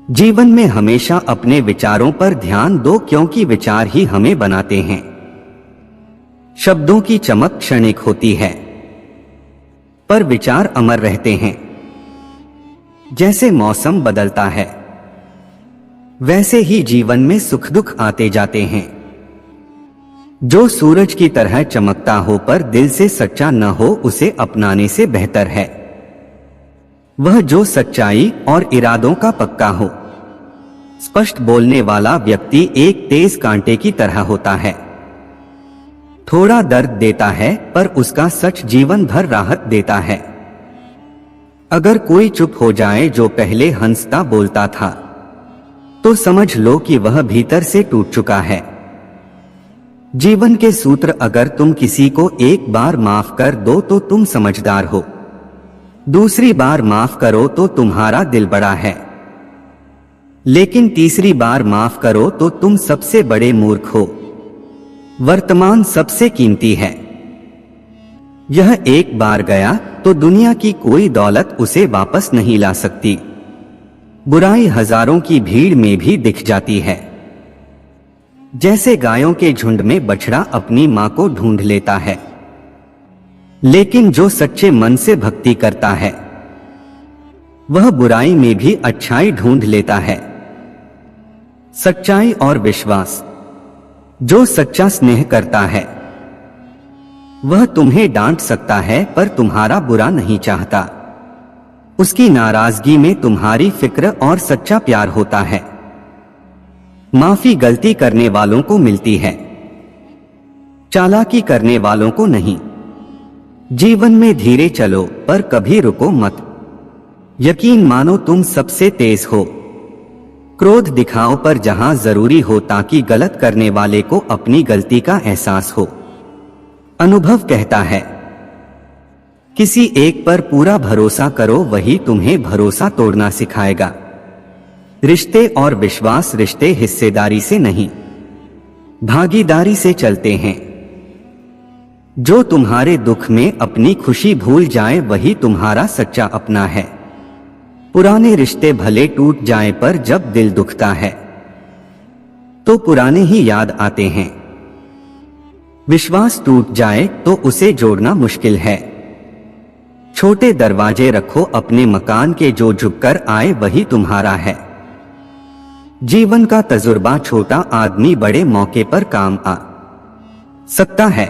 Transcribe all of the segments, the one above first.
जीवन में हमेशा अपने विचारों पर ध्यान दो, क्योंकि विचार ही हमें बनाते हैं। शब्दों की चमक क्षणिक होती है, पर विचार अमर रहते हैं। जैसे मौसम बदलता है, वैसे ही जीवन में सुख दुख आते जाते हैं। जो सूरज की तरह चमकता हो पर दिल से सच्चा न हो, उसे अपनाने से बेहतर है वह जो सच्चाई और इरादों का पक्का हो। स्पष्ट बोलने वाला व्यक्ति एक तेज कांटे की तरह होता है। थोड़ा दर्द देता है, पर उसका सच जीवन भर राहत देता है। अगर कोई चुप हो जाए जो पहले हंसता बोलता था, तो समझ लो कि वह भीतर से टूट चुका है। जीवन के सूत्र: अगर तुम किसी को एक बार माफ कर दो तो तुम समझदार हो, दूसरी बार माफ करो तो तुम्हारा दिल बड़ा है, लेकिन तीसरी बार माफ करो तो तुम सबसे बड़े मूर्ख हो। वर्तमान सबसे कीमती है। यह एक बार गया तो दुनिया की कोई दौलत उसे वापस नहीं ला सकती। बुराई हजारों की भीड़ में भी दिख जाती है। जैसे गायों के झुंड में बछड़ा अपनी मां को ढूंढ लेता है, लेकिन जो सच्चे मन से भक्ति करता है, वह बुराई में भी अच्छाई ढूंढ लेता है। सच्चाई और विश्वास: जो सच्चा स्नेह करता है, वह तुम्हें डांट सकता है पर तुम्हारा बुरा नहीं चाहता। उसकी नाराजगी में तुम्हारी फिक्र और सच्चा प्यार होता है। माफी गलती करने वालों को मिलती है, चालाकी करने वालों को नहीं। जीवन में धीरे चलो, पर कभी रुको मत। यकीन मानो तुम सबसे तेज हो। क्रोध दिखाओ, पर जहां जरूरी हो, ताकि गलत करने वाले को अपनी गलती का एहसास हो। अनुभव कहता है, किसी एक पर पूरा भरोसा करो, वही तुम्हें भरोसा तोड़ना सिखाएगा। रिश्ते और विश्वास: रिश्ते हिस्सेदारी से नहीं, भागीदारी से चलते हैं। जो तुम्हारे दुख में अपनी खुशी भूल जाए, वही तुम्हारा सच्चा अपना है। पुराने रिश्ते भले टूट जाएं, पर जब दिल दुखता है तो पुराने ही याद आते हैं। विश्वास टूट जाए तो उसे जोड़ना मुश्किल है। छोटे दरवाजे रखो अपने मकान के, जो झुककर आए वही तुम्हारा है। जीवन का तजुर्बा: छोटा आदमी बड़े मौके पर काम आ सकता है,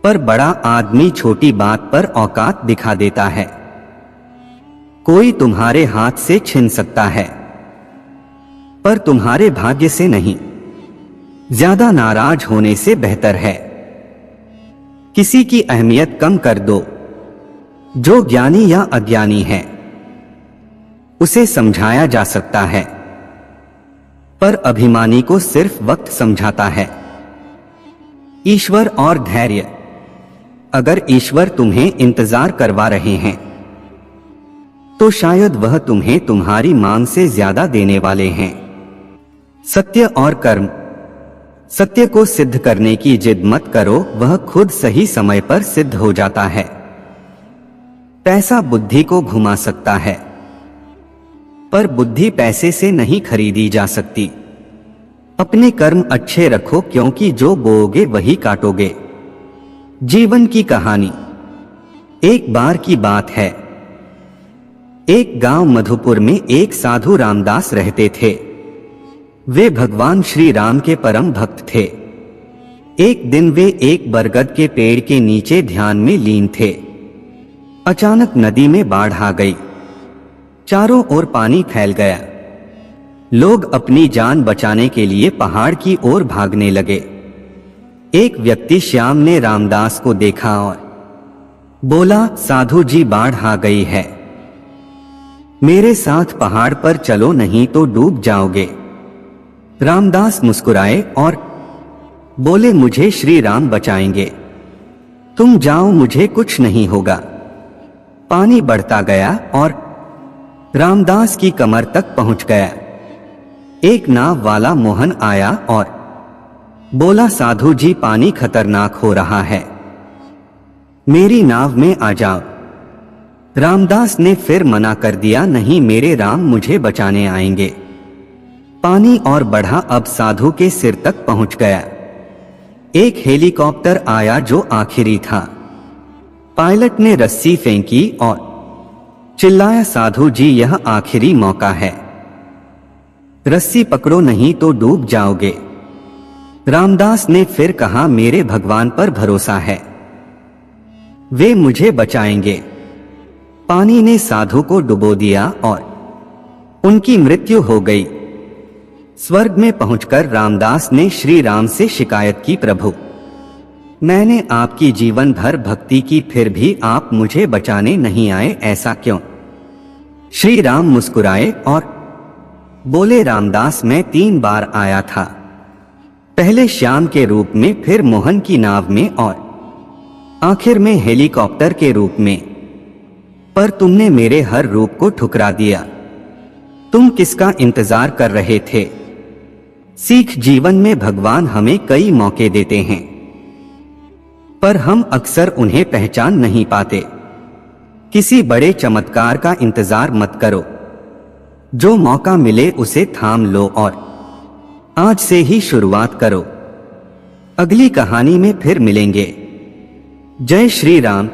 पर बड़ा आदमी छोटी बात पर औकात दिखा देता है। कोई तुम्हारे हाथ से छीन सकता है, पर तुम्हारे भाग्य से नहीं। ज्यादा नाराज होने से बेहतर है किसी की अहमियत कम कर दो। जो ज्ञानी या अज्ञानी है, उसे समझाया जा सकता है, पर अभिमानी को सिर्फ वक्त समझाता है। ईश्वर और धैर्य: अगर ईश्वर तुम्हें इंतजार करवा रहे हैं, तो शायद वह तुम्हें तुम्हारी मांग से ज्यादा देने वाले हैं। सत्य और कर्म: सत्य को सिद्ध करने की जिद मत करो, वह खुद सही समय पर सिद्ध हो जाता है। पैसा बुद्धि को घुमा सकता है, पर बुद्धि पैसे से नहीं खरीदी जा सकती। अपने कर्म अच्छे रखो, क्योंकि जो बोओगे वही काटोगे। जीवन की कहानी: एक बार की बात है, एक गांव मधुपुर में एक साधु रामदास रहते थे। वे भगवान श्री राम के परम भक्त थे। एक दिन वे एक बरगद के पेड़ के नीचे ध्यान में लीन थे। अचानक नदी में बाढ़ आ गई। चारों ओर पानी फैल गया। लोग अपनी जान बचाने के लिए पहाड़ की ओर भागने लगे। एक व्यक्ति श्याम ने रामदास को देखा और बोला, साधु जी, बाढ़ आ गई है, मेरे साथ पहाड़ पर चलो, नहीं तो डूब जाओगे। रामदास मुस्कुराए और बोले, मुझे श्री राम बचाएंगे, तुम जाओ, मुझे कुछ नहीं होगा। पानी बढ़ता गया और रामदास की कमर तक पहुंच गया। एक नाव वाला मोहन आया और बोला, साधु जी, पानी खतरनाक हो रहा है, मेरी नाव में आ जाओ। रामदास ने फिर मना कर दिया, नहीं मेरे राम मुझे बचाने आएंगे। पानी और बढ़ा, अब साधु के सिर तक पहुंच गया। एक हेलीकॉप्टर आया जो आखिरी था। पायलट ने रस्सी फेंकी और चिल्लाया, साधु जी यह आखिरी मौका है, रस्सी पकड़ो नहीं तो डूब जाओगे। रामदास ने फिर कहा, मेरे भगवान पर भरोसा है, वे मुझे बचाएंगे। पानी ने साधु को डुबो दिया और उनकी मृत्यु हो गई। स्वर्ग में पहुंचकर रामदास ने श्री राम से शिकायत की, प्रभु मैंने आपकी जीवन भर भक्ति की, फिर भी आप मुझे बचाने नहीं आए, ऐसा क्यों? श्री राम मुस्कुराए और बोले, रामदास मैं 3 बार आया था, पहले श्याम के रूप में, फिर मोहन की नाव में और आखिर में हेलीकॉप्टर के रूप में, पर तुमने मेरे हर रूप को ठुकरा दिया। तुम किसका इंतजार कर रहे थे? सीख, जीवन में भगवान हमें कई मौके देते हैं, पर हम अक्सर उन्हें पहचान नहीं पाते। किसी बड़े चमत्कार का इंतजार मत करो, जो मौका मिले उसे थाम लो और आज से ही शुरुआत करो। अगली कहानी में फिर मिलेंगे। जय श्री राम।